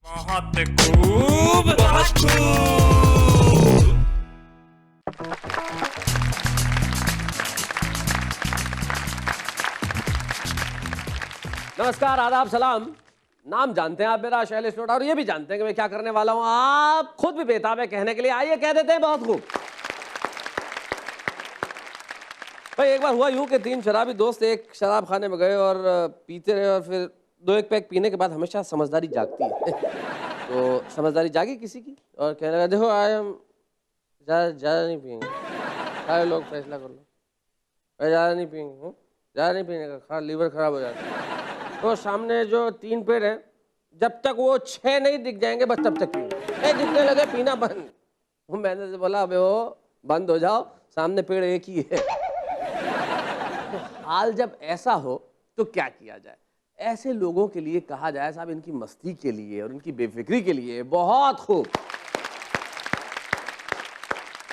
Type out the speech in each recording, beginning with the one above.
बहुत खूब, बहुत खूब। नमस्कार, आदाब, सलाम। नाम जानते हैं आप मेरा, शैलेश लोढ़ा, और ये भी जानते हैं कि मैं क्या करने वाला हूं। आप खुद भी बेताब है कहने के लिए, आइए कह देते हैं बहुत खूब। भाई एक बार हुआ यूं कि तीन शराबी दोस्त एक शराब खाने में गए और पीते रहे, और फिर दो एक पैक पीने के बाद हमेशा समझदारी जागती है। तो समझदारी जागी किसी की और कहने लगा, देखो आज हम ज़्यादा नहीं पियेंगे, सारे लोग फैसला कर लो, ज़्यादा नहीं पियेंगे, ज़्यादा नहीं पीने का, खा लीवर खराब हो जाता है। तो सामने जो तीन पेड़ हैं, जब तक वो 6 नहीं दिख जाएंगे बस तब तक पिएंगे। दिखने लगे पीना बंद। वो मैंने से बोला, अबे वो बंद हो जाओ, सामने पेड़ एक ही है। तो हाल जब ऐसा हो तो क्या किया जाए? ऐसे लोगों के लिए कहा जाए साहब, इनकी मस्ती के लिए और इनकी बेफिक्री के लिए बहुत खूब।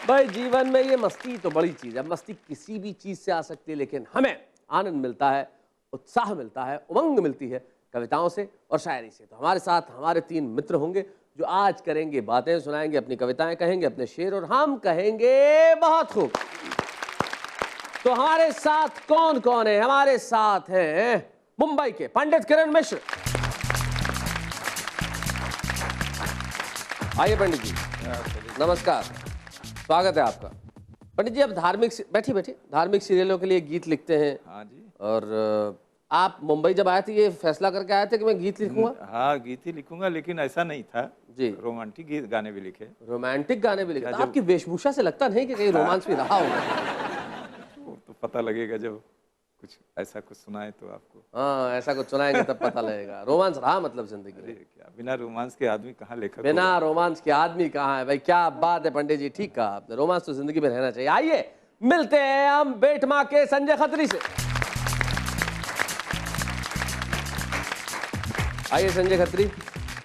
भाई जीवन में ये मस्ती तो बड़ी चीज है। मस्ती किसी भी चीज से आ सकती है, लेकिन हमें आनंद मिलता है, उत्साह मिलता है, उमंग मिलती है कविताओं से और शायरी से। तो हमारे साथ हमारे तीन मित्र होंगे जो आज करेंगे बातें, सुनाएंगे अपनी कविताएं, कहेंगे अपने शेर और हम कहेंगे बहुत खूब। तो हमारे साथ कौन कौन है? हमारे साथ हैं मुंबई के पंडित किरण मिश्र। आइए पंडित जी, नमस्कार, स्वागत है आपका। पंडित जी, आप बैठिए बैठिए, धार्मिक सीरियलों के लिए गीत लिखते हैं। हाँ जी। और आप मुंबई जब आए थे ये फैसला करके आए थे कि मैं गीत लिखूंगा? हाँ, गीत ही लिखूंगा, लेकिन ऐसा नहीं था जी। रोमांटिक गीत गाने भी लिखे। रोमांटिक गाने भी लिखे? जब- आपकी वेशभूषा से लगता नहीं कि कहीं रोमांस भी रहा होगा। वो तो पता लगेगा जब कुछ ऐसा कुछ सुनाए तो आपको। हाँ, ऐसा कुछ सुनाएंगे तब पता लगेगा। रोमांस रहा मतलब जिंदगी अरे में? क्या, बिना रोमांस के आदमी कहाँ लेखक बिना होगा? रोमांस के आदमी कहाँ है? भाई क्या बात है पंडित जी, ठीक कहा आपने, रोमांस तो जिंदगी में रहना चाहिए। आइए मिलते हैं हम बेटमा के संजय खत्री से। आइए संजय खत्री,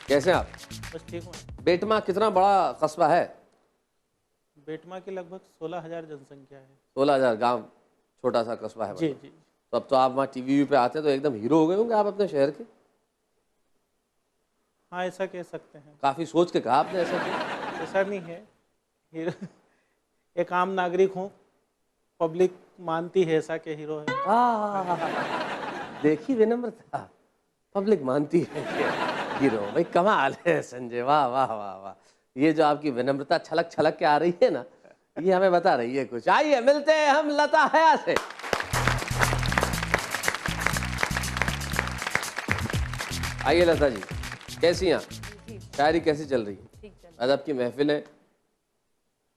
कैसे हैं आप? बस ठीक हूँ। बेटमा कितना बड़ा कस्बा है? बेटमा की लगभग 16,000 जनसंख्या है। 16,000 गांव, छोटा सा कस्बा है जी मतलब। जी। तो अब तो आप वहाँ टीवी पे आते हैं तो एकदम हीरो हो गए होंगे आप अपने शहर के। हाँ, ऐसा कह सकते हैं। काफी सोच के कहा आपने, ऐसा क्यों? ऐसा नहीं है, एक आम नागरिक हूँ, पब्लिक मानती है ऐसा कि हीरो है। देखी विनम्रता, पब्लिक मानती है कि हीरो। भाई कमाल है संजय, वाह वाह वाह वाह। ये जो आपकी विनम्रता छलक छलक के आ रही है ना, ये हमें बता रही है कुछ। आइए मिलते हैं हम लता हया से। आइए लता जी, कैसी हैं आप? शायरी कैसी चल रही है? ठीक चल अदब की महफिल है,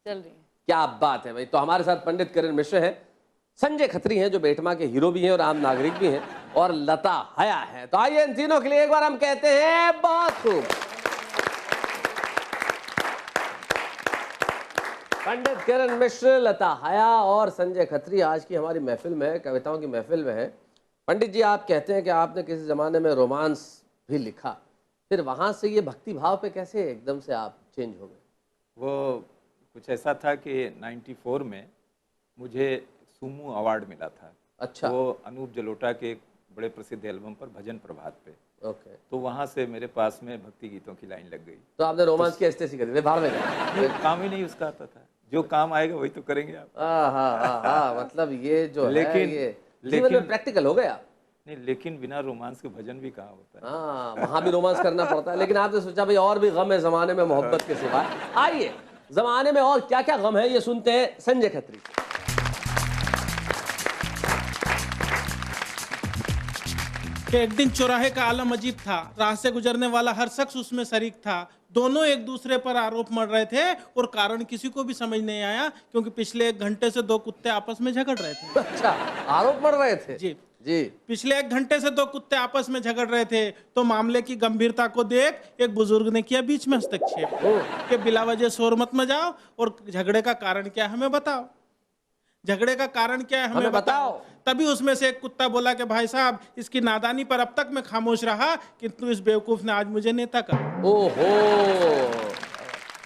रही है। क्या बात है भाई। तो हमारे साथ पंडित किरण मिश्र हैं, संजय खत्री हैं जो बेटमा के हीरो भी हैं और आम नागरिक भी हैं, और लता हया है। तो आइए इन तीनों के लिए एक बार हम कहते हैं बहुत खूब। पंडित किरण मिश्र, लता हया और संजय खत्री आज की हमारी महफिल में है, कविताओं की महफिल में है। पंडित जी, आप कहते हैं कि आपने किसी जमाने में रोमांस भी लिखा, फिर वहां से ये भक्ति भाव पे कैसे एकदम से आप चेंज हो गए? वो कुछ ऐसा था कि 94 में मुझे सुमू अवार्ड मिला था। अच्छा। वो अनूप जलोटा के एक बड़े प्रसिद्ध एल्बम पर भजन प्रभात पे। ओके। तो वहाँ से मेरे पास में भक्ति गीतों की लाइन लग गई। तो आपने रोमांस की एस्टेसी कर दी, बाहर में गए? ये काम ही नहीं उसका आता था, जो काम आएगा वही तो करेंगे आप। हाँ, मतलब ये जो है लेकिन- ये जीवन में प्रैक्टिकल हो गया। नहीं, लेकिन बिना रोमांस के भजन भी कहाँ होता है। हाँ, वहां भी रोमांस करना पड़ता है, लेकिन आपने सोचा भाई और भी गम है जमाने में मोहब्बत के सिवा। आइए जमाने में और क्या क्या गम है ये सुनते हैं संजय खत्री से। कि एक दिन चौराहे का आलम अजीब था, राह से गुजरने वाला हर शख्स उसमें शरीक था। दोनों एक दूसरे पर आरोप मढ़ रहे थे और कारण किसी को भी समझ नहीं आया, क्योंकि पिछले 1 घंटे से 2 कुत्ते आपस में झगड़ रहे थे। अच्छा, आरोप मढ़ रहे थे? जी जी। पिछले 1 घंटे से 2 कुत्ते आपस में झगड़ रहे थे, तो मामले की गंभीरता को देख एक बुजुर्ग ने किया बीच में हस्तक्षेप कि बिला वजह शोर मत मचाओ और झगड़े का कारण क्या है हमें बताओ। झगड़े का कारण क्या है हमें बताओ। तभी उसमें से एक कुत्ता बोला कि भाई साहब, इसकी नादानी पर अब तक मैं खामोश रहा, किंतु इस बेवकूफ ने आज मुझे नेता कहा। ओहो,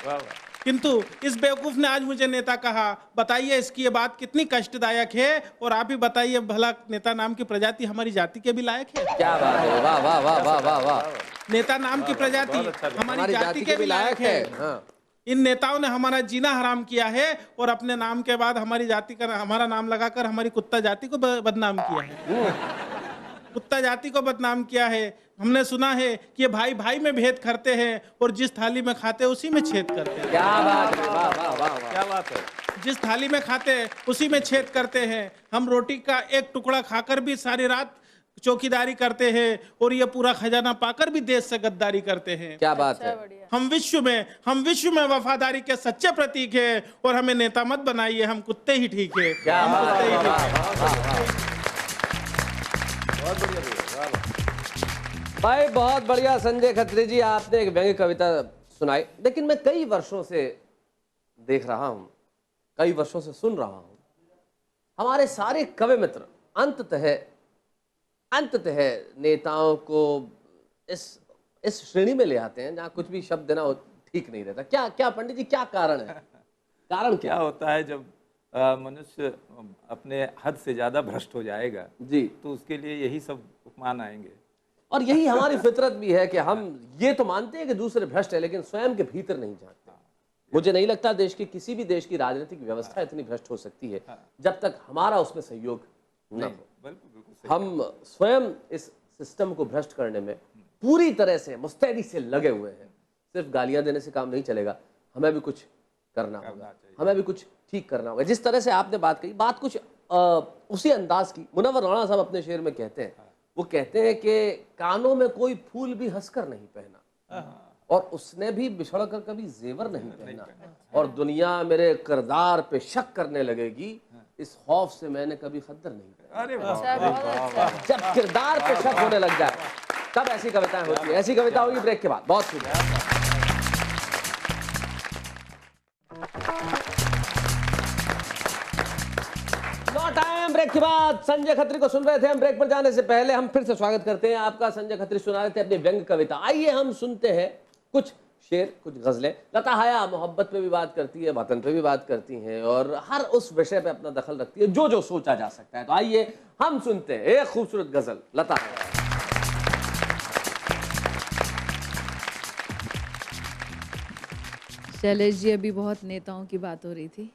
वाह वाह। किंतु इस बेवकूफ ने आज मुझे नेता कहा। बताइए इसकी ये बात कितनी कष्टदायक है, और आप ही बताइए भला नेता नाम की प्रजाति हमारी जाति के भी लायक है? क्या बात है, वाह वाह वाह वाह वाह वाह। नेता नाम की प्रजाति हमारी जाति के भी लायक है। हाँ। इन नेताओं ने हमारा जीना हराम किया है और अपने नाम के बाद हमारी जाति का हमारा नाम लगाकर हमारी कुत्ता जाति को बदनाम किया है। कुत्ता जाति को बदनाम किया है। हमने सुना है कि ये भाई भाई में भेद करते हैं और जिस थाली में खाते हैं उसी में छेद करते हैं। क्या बात है, वाह वाह वाह वाह। क्या बात है। जिस थाली में खाते हैं उसी में छेद करते हैं। हम रोटी का एक टुकड़ा खाकर भी सारी रात चौकीदारी करते हैं और ये पूरा खजाना पाकर भी देश से गद्दारी करते हैं। क्या बात है। बढ़िया। हम विश्व में वफादारी के सच्चे प्रतीक है और हमें नेता मत बनाइए, हम कुत्ते ही ठीक है। क्या हम बात कुत्ते है, ही वाह, ठीक है। वाह, वाह, वाह। बहुत बढ़िया भैया, वाह, वाह। भाई बहुत बढ़िया संजय खत्री जी, आपने एक व्यंग्य कविता सुनाई, लेकिन मैं कई वर्षों से देख रहा हूं, कई वर्षों से सुन रहा हूं, हमारे सारे कवि मित्र अंततः नेताओं को इस श्रेणी में ले आते हैं जहां कुछ भी शब्द देना ठीक नहीं रहता। क्या क्या पंडित जी, क्या कारण है? कारण क्या होता है जब मनुष्य अपने हद से ज्यादा भ्रष्ट हो जाएगा जी, तो उसके लिए यही सब उपमान आएंगे। और यही हमारी फितरत भी है कि हम ये तो मानते हैं कि दूसरे भ्रष्ट है, लेकिन स्वयं के भीतर नहीं जानते। मुझे नहीं लगता देश की किसी भी देश की राजनीतिक व्यवस्था इतनी भ्रष्ट हो सकती है जब तक हमारा उसमें सहयोग न हो। बिल्कुल बिल्कुल सही। हम स्वयं इस सिस्टम को भ्रष्ट करने में पूरी तरह से मुस्तैदी से लगे हुए हैं। सिर्फ गालियां देने से काम नहीं चलेगा, हमें भी कुछ करना होगा, हमें भी कुछ ठीक करना होगा। जिस तरह से आपने बात कही, बात कुछ उसी अंदाज की मुनव्वर राणा साहब अपने शेर में कहते हैं। वो कहते हैं कि कानों में कोई फूल भी हंसकर नहीं पहना और उसने भी बिछड़ कर कभी जेवर नहीं पहना, और दुनिया मेरे किरदार पे शक करने लगेगी, इस खौफ से मैंने कभी खद्दर नहीं पहना। अरे अच्छा, बहुत अच्छा। जब किरदार पे शक होने लग जाए तब ऐसी कविताएं होती है। ऐसी कविता होगी ब्रेक के बाद। बहुत शुक्रिया। लौट आए हम ब्रेक के बाद। संजय खत्री को सुन रहे थे हम। ब्रेक पर जाने से पहले हम फिर से स्वागत करते हैं आपका। संजय खत्री सुना रहे थे अपनी व्यंग्य कविता। आइए हम सुनते हैं कुछ शेर, कुछ गजलें। लता हया मोहब्बत पे भी बात करती है, वतन पे भी बात करती हैं और हर उस विषय पे अपना दखल रखती है जो जो सोचा जा सकता है। तो आइए हम सुनते हैं एक खूबसूरत गजल लता हया। शैलेश जी, अभी बहुत नेताओं की बात हो रही थी,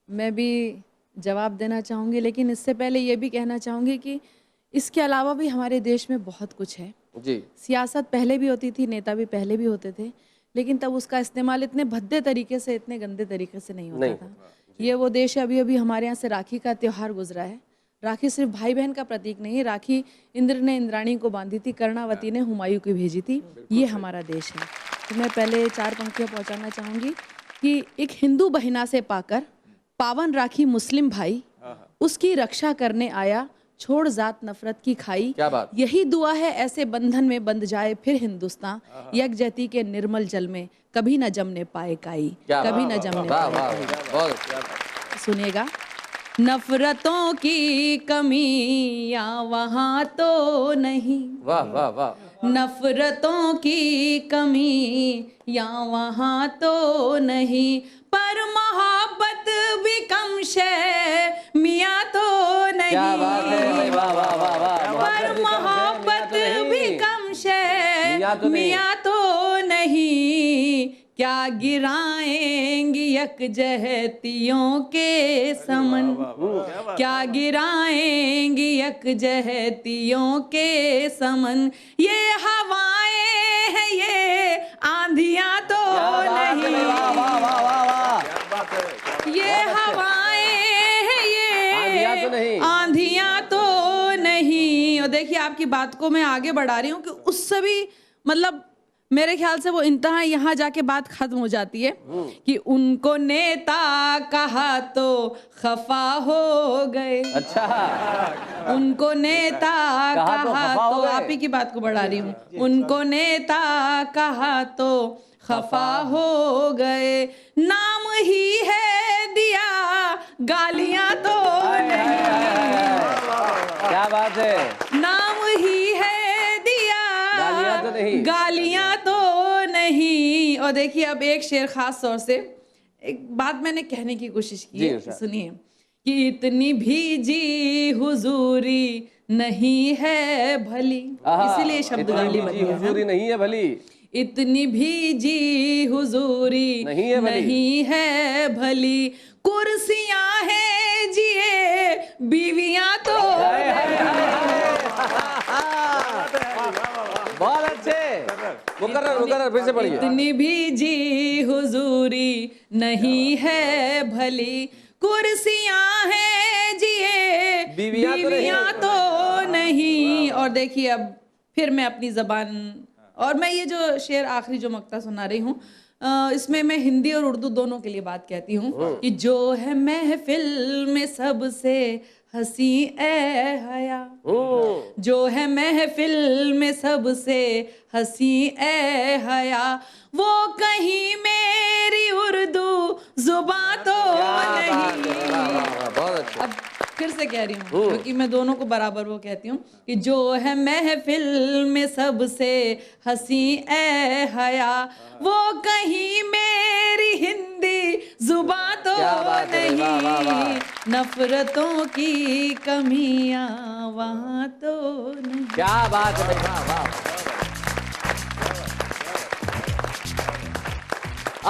मैं भी जवाब देना चाहूँगी, लेकिन इससे पहले ये भी कहना चाहूँगी कि इसके अलावा भी हमारे देश में बहुत कुछ है। जी, सियासत पहले भी होती थी, नेता भी पहले भी होते थे, लेकिन तब उसका इस्तेमाल इतने भद्दे तरीके से, इतने गंदे तरीके से नहीं होता था। ये वो देश है। अभी अभी हमारे यहाँ से राखी का त्यौहार गुजरा है। राखी सिर्फ भाई बहन का प्रतीक नहीं है, राखी इंद्र ने इंद्राणी को बांधी थी, कर्णावती ने हुमायूं को भेजी थी। ये हमारा देश है। तो मैं पहले 4 पंक्तियाँ पहुँचाना चाहूँगी कि एक हिंदू बहिना से पाकर पावन राखी मुस्लिम भाई, उसकी रक्षा करने आया, छोड़ जात नफरत की खाई। क्या बात। यही दुआ है ऐसे बंधन में बंध जाए फिर हिंदुस्तान, यकजहती के निर्मल जल में कभी न जमने पाए काई, कभी न जमने वाह पाए वाह काई। बहुत। सुनिएगा। नफरतों की कमियां वहाँ तो नहीं, वाह वाह वाह। नफरतों की कमियां वहाँ तो नहीं, पर मोहब्बत भी कम शे मियाँ तो नहीं। क्या बात है, वाह वाह वाह वाह। पर मोहब्बत भी कम शे मियाँ तो नहीं, क्या गिराएंगी यकजहतियों के समन, क्या गिराएंगी यकजहतियों के समन। ये हवाएं हैं ये आंधियां तो नहीं, ये हवाएं हैं ये आंधियां तो नहीं। और देखिए, आपकी बात को मैं आगे बढ़ा रही हूँ कि उससे भी मतलब मेरे ख्याल से वो इंतहा यहाँ जाके बात खत्म हो जाती है कि उनको नेता कहा तो खफा हो गए। अच्छा, उनको नेता कहा तो आप ही की बात को बढ़ा रही हूँ। उनको नेता कहा तो खफा हो गए, नाम ही है दिया गालियां तो नहीं। क्या बात है। नाम ही है गालियां तो नहीं, गालियां तो नहीं। और देखिए, अब एक शेर खास तौर से एक बात मैंने कहने की कोशिश की है, सुनिए कि इतनी भीजी हुजूरी नहीं है भली, इसीलिए शब्द इतनी गांडी भी बनी जी है। हुजूरी नहीं है भली। इतनी भी जी हुजूरी नहीं है भली। नहीं है भली, कुर्सियां हैं जिए बीवियां तो बहुत अच्छे। मुकर्रर फिर से पढ़िए। इतनी भी जी हुजूरी नहीं है भली, कुर्सियां हैं जिए बीवियां तो नहीं। बीवियां तो नहीं। और देखिए अब फिर मैं अपनी जबान, और मैं ये जो शेर आखिरी जो मक्ता सुना रही हूँ, इसमें मैं हिंदी और उर्दू दोनों के लिए बात कहती हूँ कि जो है महफिल में सबसे हंसी ए हया, जो है महफिल में सबसे हंसी ए हया, वो कहीं मेरी उर्दू जुबां तो नहीं। बहुत अच्छे। अब फिर से कह रही हूँ क्योंकि मैं दोनों को बराबर वो कहती हूँ कि जो है महफिल में सबसे हंसी ए हया, वो कहीं मेरी हिंदी जुबां तो क्या बात है, वाह, वाह, वाह। नहीं, नफरतों की कमियां वहां तो नहीं। क्या बात है भाई, वाह वाह।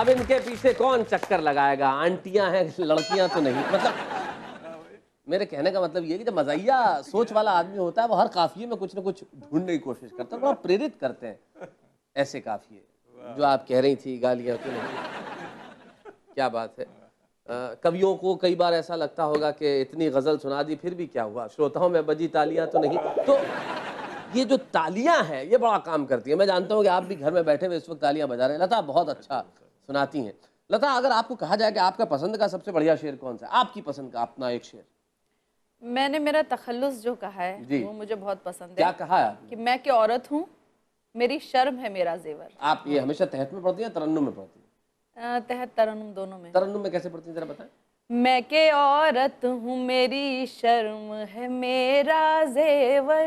अब इनके पीछे कौन चक्कर लगाएगा? आंटियां हैं, लड़कियां तो नहीं। मतलब मेरे कहने का मतलब ये कि जब मज़ाहिया सोच वाला आदमी होता है वो हर काफिये में कुछ ना कुछ ढूंढने की कोशिश करता है, बड़ा प्रेरित करते हैं ऐसे काफिये जो आप कह रही थी, गालियां तो नहीं। क्या बात है। कवियों को कई बार ऐसा लगता होगा कि इतनी गजल सुना दी फिर भी क्या हुआ, श्रोताओं में बजी तालियां तो नहीं। तो ये जो तालियां हैं ये बड़ा काम करती है। मैं जानता हूँ कि आप भी घर में बैठे हुए इस वक्त तालियां बजा रहे हैं। लता बहुत अच्छा सुनाती हैं। लता, अगर आपको कहा जाए कि आपका पसंद का सबसे बढ़िया शेर कौन सा है, आपकी पसंद का अपना एक शेर। मैंने मेरा तखल्लुस जो कहा जी। है वो मुझे बहुत पसंद है। क्या कहा है आपने? कि मैं की औरत हूँ, मेरी शर्म है मेरा जेवर। आप ये हमेशा तहत में पढ़ती हैं, तरन्नुम में पढ़ती हैं? तहत तरन्नुम दोनों में। तरन्नुम में कैसे पढ़ती हैं जरा बताएं। मैं के औरत हूँ, मेरी शर्म है मेरा जेवर।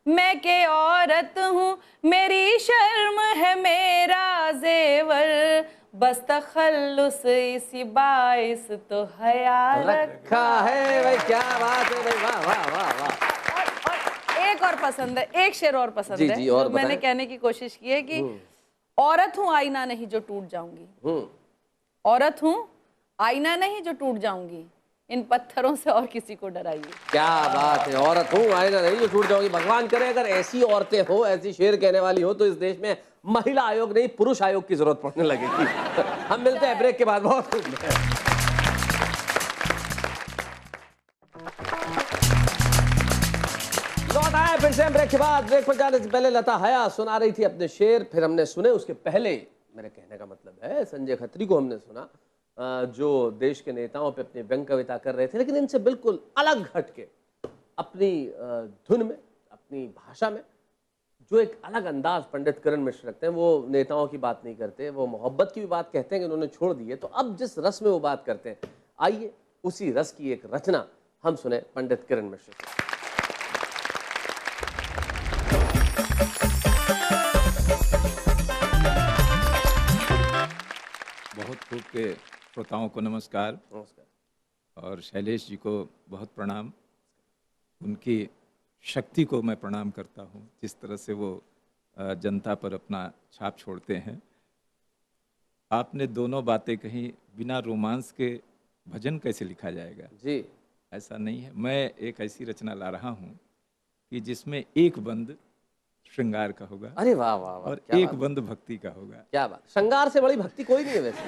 मैं के औरत हूँ, मेरी शर्म है मेरा जेवर, बस तखल्लुस इसी बाइस तो हया रखा है। भाई क्या बात है भाई, वाह वाह वाह वाह। और एक और पसंद है, एक शेर और पसंद जी, है जी, और जो मैंने बताएं। कहने की कोशिश की है कि औरत हूँ आईना नहीं जो टूट जाऊंगी। औरत हूँ आईना नहीं जो टूट जाऊंगी, इन पत्थरों से और किसी को डराइए। क्या बात है। औरत हूँ आईना नहीं जो टूट जाऊंगी। भगवान करे अगर ऐसी औरतें हो, ऐसी शेर कहने वाली हो, तो इस देश में महिला आयोग नहीं पुरुष आयोग की जरूरत पड़ने लगेगी। हम मिलते हैं ब्रेक के बाद। बहुत लौट आए फिर से ब्रेक के बाद। ब्रेक पर जाने से पहले लता हया सुना रही थी अपने शेर, फिर हमने सुने उसके पहले, मेरे कहने का मतलब है संजय खत्री को हमने सुना, जो देश के नेताओं पे अपनी व्यंग कविता कर रहे थे, लेकिन इनसे बिल्कुल अलग हटके अपनी धुन में, अपनी भाषा में जो एक अलग अंदाज पंडित किरण मिश्र रखते हैं। वो नेताओं की बात नहीं करते, वो मोहब्बत की भी बात कहते हैं कि उन्होंने छोड़ दी है। तो अब जिस रस में वो बात करते हैं, आइए उसी रस की एक रचना हम सुने पंडित किरण मिश्र से। बहुत खूब के श्रोताओं को नमस्कार, और शैलेश जी को बहुत प्रणाम। उनकी शक्ति को मैं प्रणाम करता हूँ, जिस तरह से वो जनता पर अपना छाप छोड़ते हैं। आपने दोनों बातें कही, बिना रोमांस के भजन कैसे लिखा जाएगा? जी, ऐसा नहीं है। मैं एक ऐसी रचना ला रहा हूँ कि जिसमें एक बंद श्रृंगार का होगा, अरे वाह वाह वाह, और क्या एक बात। बंद भक्ति का होगा। क्या बात। श्रृंगार से बड़ी भक्ति कोई नहीं है वैसे।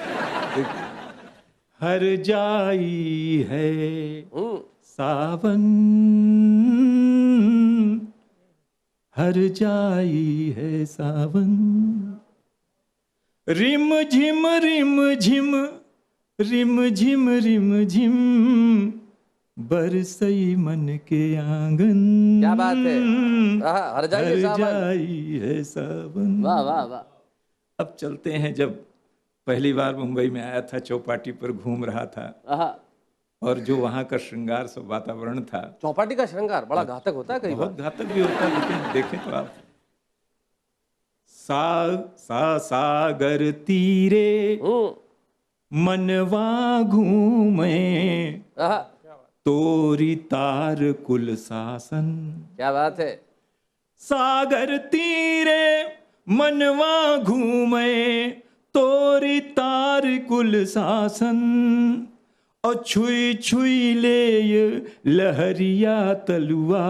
हर जाई है सावन, हर जाई है सावन, रिम झिम रिम झिम, रिम झिम रिम झिम, बरसई मन के आंगन। क्या बात है। हर जाई है सावन। जाई है सावन। वाह वाह वाह। अब चलते हैं, जब पहली बार मुंबई में आया था, चौपाटी पर घूम रहा था, आहा, और जो वहाँ का श्रृंगार सब वातावरण था, चौपाटी का श्रृंगार बड़ा घातक होता है कई बार। बहुत घातक भी होता है। लेकिन देखें तो आप, सागर तीरे मनवा घूमे, आहा, तोरी तार कुल शासन। क्या बात है। सागर तीरे मनवा घूमे, तोरी तार कुल शासन। और छुई छुई ले लहरिया तलुआ,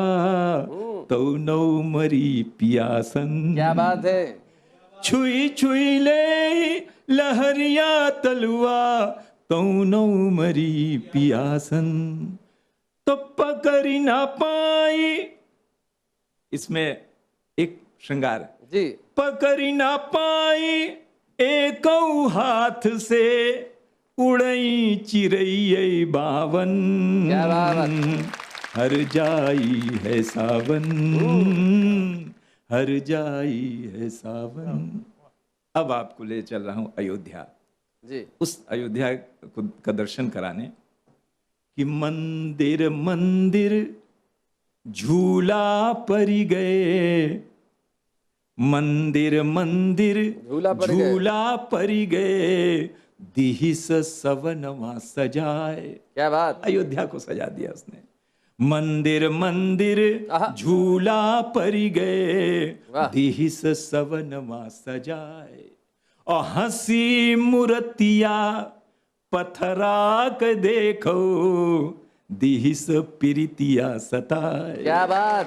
तो नौ मरी पियासन। क्या बात है। छुई छुई ले लहरिया तलुआ, तो नौ मरी पियासन। तो पकड़ी ना पाई, इसमें एक श्रृंगार है। जी। पकड़ी ना पाई एक हाथ से, उड़ई चिड़ै बावन। क्या बात। हर जाई है सावन, हर जाई है सावन। अब आपको ले चल रहा हूं अयोध्या। जी। उस अयोध्या का दर्शन कराने कि मंदिर मंदिर झूला परी गए, मंदिर मंदिर झूला परी गए, दिहिस सवनवा सजाए। क्या बात। अयोध्या को सजा दिया उसने। मंदिर मंदिर झूला परी गए, दिहिस सवनवा सजाए। और हंसी मूर्तिया पथरा के देखो, दिहिस प्रीतिया सताए। क्या बात।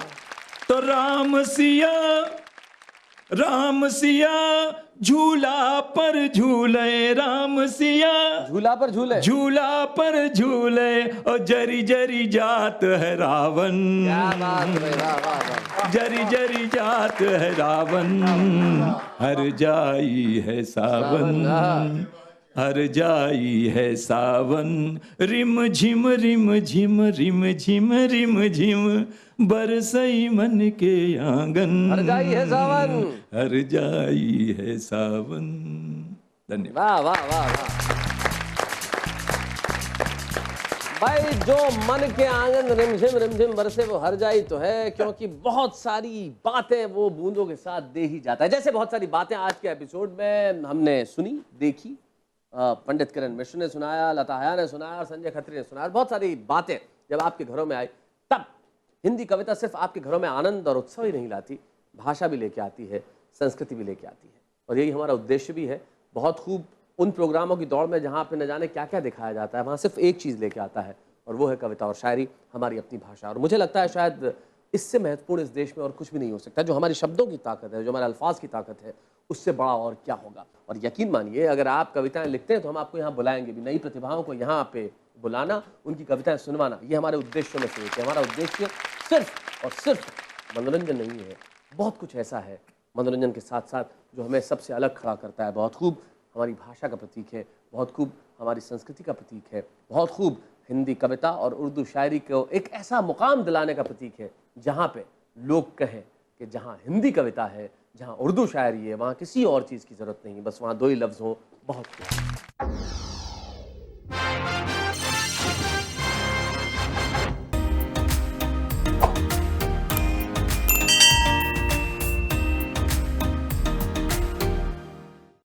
तो राम सिया झूला पर झूले, राम सिया झूला पर झूले, झूला पर झूले। और जरी जरी जात है रावण। क्या बात है। वाह वाह वाह। जरी जरी जात है रावण, हर जाई है सावन, हर जाई है सावन। रिम झिम रिम झिम रिम झिम रिम झिम, बरसई मन के आंगन। हर जाई है सावन, हर जाई है सावन। धन्यवाद। वाह वाह वाह वाह। भाई जो मन के आंगन रिमझिम बरसे वो हर जाई तो है, क्योंकि बहुत सारी बातें वो बूंदों के साथ दे ही जाता है। जैसे बहुत सारी बातें आज के एपिसोड में हमने सुनी, देखी। पंडित किरण मिश्र ने सुनाया, लता हया ने सुनाया और संजय खत्री ने सुनाया। बहुत सारी बातें जब आपके घरों में आई, तब हिंदी कविता सिर्फ आपके घरों में आनंद और उत्सव ही नहीं लाती, भाषा भी लेके आती है, संस्कृति भी लेके आती है। और यही हमारा उद्देश्य भी है। बहुत खूब उन प्रोग्रामों की दौड़ में जहाँ पे न जाने क्या क्या दिखाया जाता है, वहाँ सिर्फ एक चीज़ लेके आता है, और वो है कविता और शायरी, हमारी अपनी भाषा। और मुझे लगता है शायद इससे महत्वपूर्ण इस देश में और कुछ भी नहीं हो सकता। जो हमारी शब्दों की ताकत है, जो हमारे अल्फाज की ताकत है, उससे बड़ा और क्या होगा। और यकीन मानिए, अगर आप कविताएं लिखते हैं तो हम आपको यहाँ बुलाएंगे भी। नई प्रतिभाओं को यहाँ पे बुलाना, उनकी कविताएं सुनवाना, ये हमारे उद्देश्यों में से एक है। हमारा उद्देश्य सिर्फ और सिर्फ मनोरंजन नहीं है, बहुत कुछ ऐसा है मनोरंजन के साथ साथ जो हमें सबसे अलग खड़ा करता है। बहुत खूब हमारी भाषा का प्रतीक है, बहुत खूब हमारी संस्कृति का प्रतीक है, बहुत खूब हिंदी कविता और उर्दू शायरी को एक ऐसा मुकाम दिलाने का प्रतीक है जहाँ पे लोग कहें कि जहाँ हिंदी कविता है, जहाँ उर्दू शायरी है, वहाँ किसी और चीज़ की ज़रूरत नहीं, बस वहाँ दो ही लफ्ज़ हों, बहुत खूब।